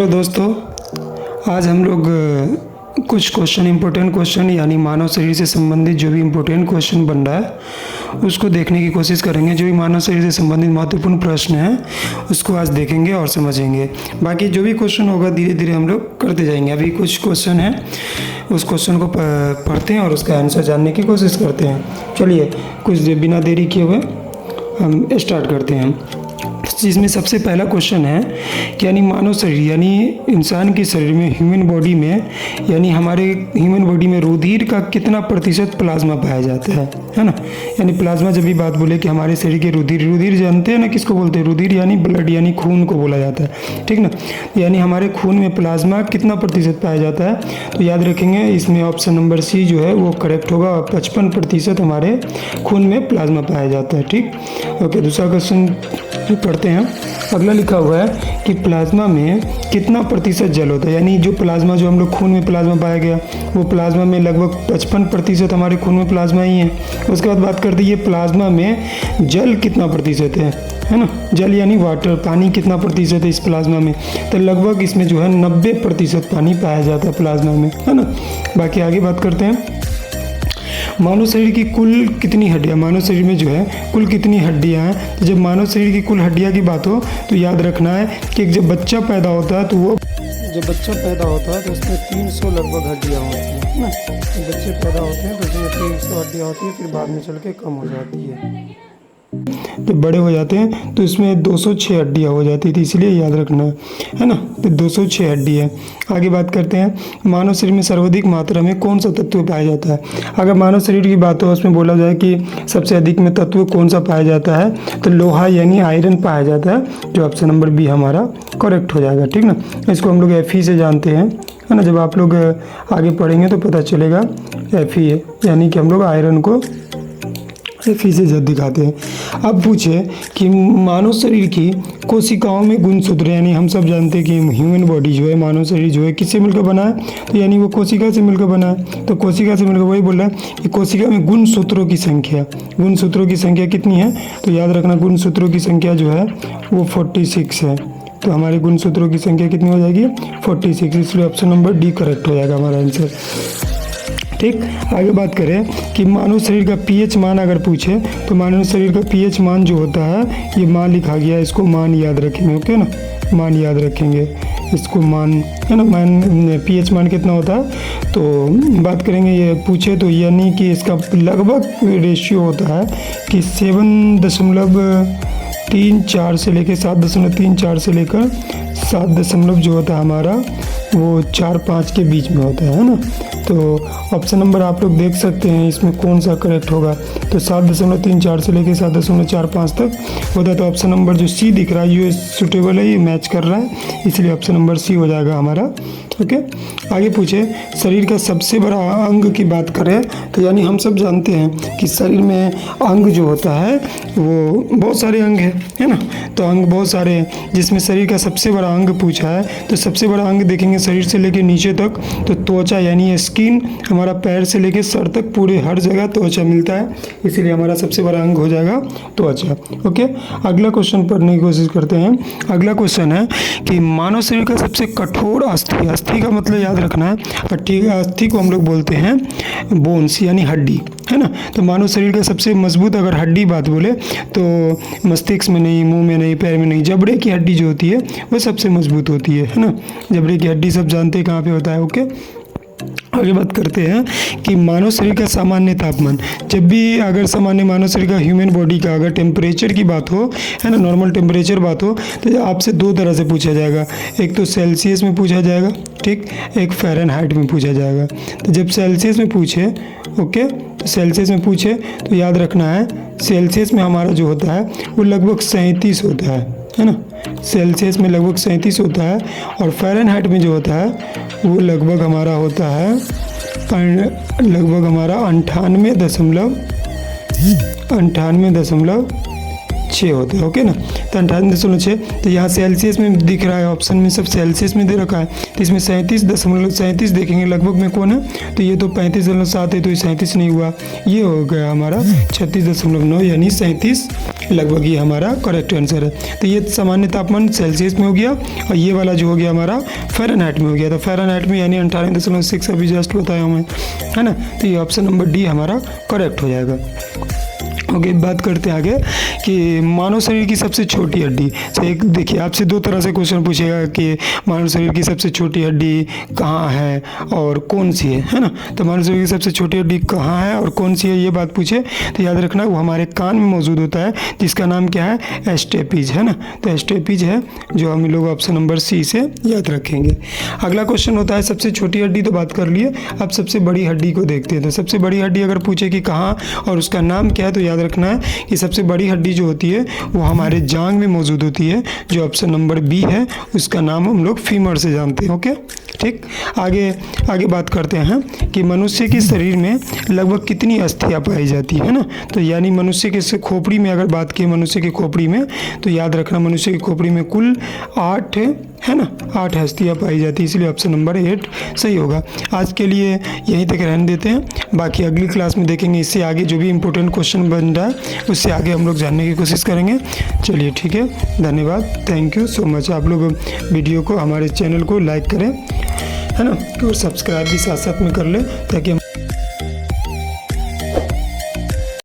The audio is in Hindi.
तो दोस्तों, आज हम लोग कुछ क्वेश्चन इम्पोर्टेंट क्वेश्चन यानी मानव शरीर से संबंधित जो भी इम्पोर्टेंट क्वेश्चन बन रहा है उसको देखने की कोशिश करेंगे। जो भी मानव शरीर से संबंधित महत्वपूर्ण प्रश्न है उसको आज देखेंगे और समझेंगे। बाकी जो भी क्वेश्चन होगा धीरे धीरे हम लोग करते जाएंगे। अभी कुछ क्वेश्चन है, उस क्वेश्चन को पढ़ते हैं और उसका आंसर जानने की कोशिश करते हैं। चलिए कुछ बिना देरी किए हुए हम स्टार्ट करते हैं। इसमें सबसे पहला क्वेश्चन है कि यानी मानव शरीर यानी इंसान के शरीर में ह्यूमन बॉडी में यानी हमारे ह्यूमन बॉडी में रुधिर का कितना प्रतिशत प्लाज्मा पाया जाता है ना। यानी प्लाज्मा जब भी बात बोले कि हमारे शरीर के रुधिर जानते हैं ना किसको बोलते हैं? रुधिर यानी ब्लड यानी खून को बोला जाता है, ठीक ना। यानी हमारे खून में प्लाज्मा कितना प्रतिशत पाया जाता है, तो याद रखेंगे इसमें ऑप्शन नंबर सी जो है वो करेक्ट होगा। 55% हमारे खून में प्लाज्मा पाया जाता है, ठीक। ओके, दूसरा क्वेश्चन पढ़ते हैं। अगला लिखा हुआ है कि प्लाज्मा में कितना प्रतिशत जल होता है। यानी जो प्लाज्मा जो हम लोग खून में प्लाज्मा पाया गया वो प्लाज्मा में लगभग 55% हमारे खून में प्लाज्मा ही है। उसके बाद बात करते हैं ये प्लाज्मा में जल कितना प्रतिशत है ना। जल यानी वाटर, पानी कितना प्रतिशत है इस प्लाज्मा में, तो लगभग इसमें जो है 90% पानी पाया जाता है प्लाज्मा में, है ना। बाकी आगे बात करते हैं। मानव शरीर की कुल कितनी हड्डियाँ, मानव शरीर में जो है कुल कितनी हड्डियाँ हैं। तो जब मानव शरीर की कुल हड्डियाँ की बात हो तो याद रखना है कि जब बच्चा पैदा होता है तो वो जब बच्चा पैदा होता है तो उसमें 300 लगभग हड्डियाँ होती हैं ना। जब बच्चे पैदा होते हैं तो उसमें 300 हड्डियाँ होती हैं, फिर बाद में चल के कम हो जाती है। जब बड़े हो जाते हैं तो इसमें 206 हड्डियाँ हो जाती थी, इसलिए याद रखना है ना। तो 206 हड्डी है। आगे बात करते हैं मानव शरीर में सर्वाधिक मात्रा में कौन सा तत्व पाया जाता है। अगर मानव शरीर की बात हो उसमें बोला जाए कि सबसे अधिक में तत्व कौन सा पाया जाता है, तो लोहा यानी आयरन पाया जाता है, जो ऑप्शन नंबर बी हमारा करेक्ट हो जाएगा, ठीक ना। इसको हम लोग Fe से जानते हैं, है ना। जब आप लोग आगे पढ़ेंगे तो पता चलेगा Fe यानी कि हम लोग आयरन को Fe से जब दिखाते हैं। अब पूछे कि मानव शरीर की कोशिकाओं में गुणसूत्र, यानी हम सब जानते हैं कि ह्यूमन बॉडी जो है, मानव शरीर जो है किससे मिलकर बना है, तो यानी वो कोशिका से मिलकर बना है। तो कोशिका से मिलकर वही बोल रहा है कि कोशिका में गुणसूत्रों की संख्या कितनी है, तो याद रखना गुणसूत्रों की संख्या जो है वो 46 है। तो हमारे गुणसूत्रों की संख्या कितनी हो जाएगी? 46, इसलिए ऑप्शन नंबर डी करेक्ट हो जाएगा हमारा आंसर, ठीक। आगे बात करें कि मानव शरीर का पीएच मान अगर पूछे तो मानव शरीर का पीएच मान जो होता है, ये मान लिखा गया है, इसको मान याद रखेंगे, ओके ना। मान याद रखेंगे इसको, मान है ना। मान पीएच मान कितना होता है तो बात करेंगे ये पूछे तो, यानी कि इसका लगभग रेशियो होता है कि 7.34 से लेकर 7.34 से लेकर 7 जो होता है हमारा वो 4-5 के बीच में होता है ना। तो ऑप्शन नंबर आप लोग देख सकते हैं इसमें कौन सा करेक्ट होगा। तो 7.34 से लेकर 7.45 तक होता है, तो ऑप्शन नंबर जो सी दिख रहा है ये सूटेबल है, ये मैच कर रहा है, इसलिए ऑप्शन नंबर सी हो जाएगा हमारा, ओके। आगे पूछे शरीर का सबसे बड़ा अंग की बात करें तो यानी हम सब जानते हैं कि शरीर में अंग जो होता है वो बहुत सारे अंग है ना। तो अंग बहुत सारे हैं, जिसमें शरीर का सबसे बड़ा अंग पूछा है तो सबसे बड़ा अंग देखेंगे शरीर से लेकर नीचे तक तो त्वचा यानी स्किन, हमारा पैर से लेकर सर तक पूरे हर जगह त्वचा मिलता है, इसीलिए हमारा सबसे बड़ा अंग हो जाएगा त्वचा, ओके। अगला क्वेश्चन पढ़ने की कोशिश करते हैं। अगला क्वेश्चन है कि मानव शरीर का सबसे कठोर अस्थि, अस्थि का मतलब याद रखना है, अस्थि को हम लोग बोलते हैं बोन्स यानी हड्डी, है ना। तो मानव शरीर का सबसे मजबूत अगर हड्डी बात बोले तो मस्तिष्क में नहीं, मुंह में नहीं, पैर में नहीं, जबड़े की हड्डी जो होती है वो सबसे मजबूत होती है ना। जबड़े की हड्डी सब जानते हैं कहाँ पे होता है, ओके। आगे बात करते हैं कि मानव शरीर का सामान्य तापमान, जब भी अगर सामान्य मानव शरीर का ह्यूमन बॉडी का अगर टेम्परेचर की बात हो, है ना, नॉर्मल टेम्परेचर बात हो, तो आपसे दो तरह से पूछा जाएगा। एक तो सेल्सियस में पूछा जाएगा, ठीक, एक फ़ारेनहाइट में पूछा जाएगा। तो जब सेल्सियस में पूछे, ओके, तो सेल्सियस में पूछे तो याद रखना है सेल्सियस में हमारा जो होता है वो लगभग 37 होता है ना। सेल्सियस में लगभग 37 होता है, और फ़ारेनहाइट में जो होता है वो लगभग हमारा होता है लगभग हमारा 98.98 6 होते हैं, ओके ना। तो 58.6, तो यहाँ सेल्सियस में दिख रहा है, ऑप्शन में सब सेल्सियस में दे रखा है, तो इसमें 37.37 देखेंगे लगभग में कौन है, तो ये तो 35.7 है, तो ये 37 नहीं हुआ, ये हो गया हमारा 36.9 यानी 37 लगभग, ये हमारा करेक्ट आंसर है। तो ये सामान्य तापमान सेल्सियस में हो गया, और ये वाला जो हो गया हमारा फ़ारेनहाइट में हो गया, तो फ़ारेनहाइट में यानी 98.6 अभी जस्ट बताया हूँ, है ना। तो ये ऑप्शन नंबर डी हमारा करेक्ट हो जाएगा। ओके, बात करते हैं आगे कि मानव शरीर की सबसे छोटी हड्डी। तो एक देखिए, आपसे 2 तरह से क्वेश्चन पूछेगा कि मानव शरीर की सबसे छोटी हड्डी कहाँ है और कौन सी है ना। तो मानव शरीर की सबसे छोटी हड्डी कहाँ है और कौन सी है, ये बात पूछे तो याद रखना वो हमारे कान में मौजूद होता है, जिसका नाम क्या है, एस्टेपिज, है ना। तो एस्टेपिज है जो हम लोग ऑप्शन नंबर सी से याद रखेंगे। अगला क्वेश्चन होता है सबसे छोटी हड्डी, तो बात कर लिए, अब सबसे बड़ी हड्डी को देखते हैं। तो सबसे बड़ी हड्डी अगर पूछे कि कहाँ और उसका नाम क्या है, तो याद रखना है कि सबसे बड़ी हड्डी जो होती है वो हमारे जांघ में मौजूद होती है, जो ऑप्शन नंबर बी है, उसका नाम हम लोग फीमर से जानते हैं, ओके। ठीक, आगे बात करते हैं कि मनुष्य के शरीर में लगभग कितनी अस्थियां पाई जाती है ना। तो यानी मनुष्य के खोपड़ी में अगर बात की मनुष्य की खोपड़ी में, तो याद रखना मनुष्य की खोपड़ी में कुल 8 है ना, 8 अस्थियां पाई जाती है, इसलिए ऑप्शन नंबर 8 सही होगा। आज के लिए यहीं तक रहने देते हैं, बाकी अगली क्लास में देखेंगे, इससे आगे जो भी इंपॉर्टेंट क्वेश्चन बन रहा है उससे आगे हम लोग जानने की कोशिश करेंगे। चलिए ठीक है, धन्यवाद, थैंक यू सो मच। आप लोग वीडियो को, हमारे चैनल को लाइक करें, है ना, और सब्सक्राइब भी साथ साथ में कर लें, ताकि हम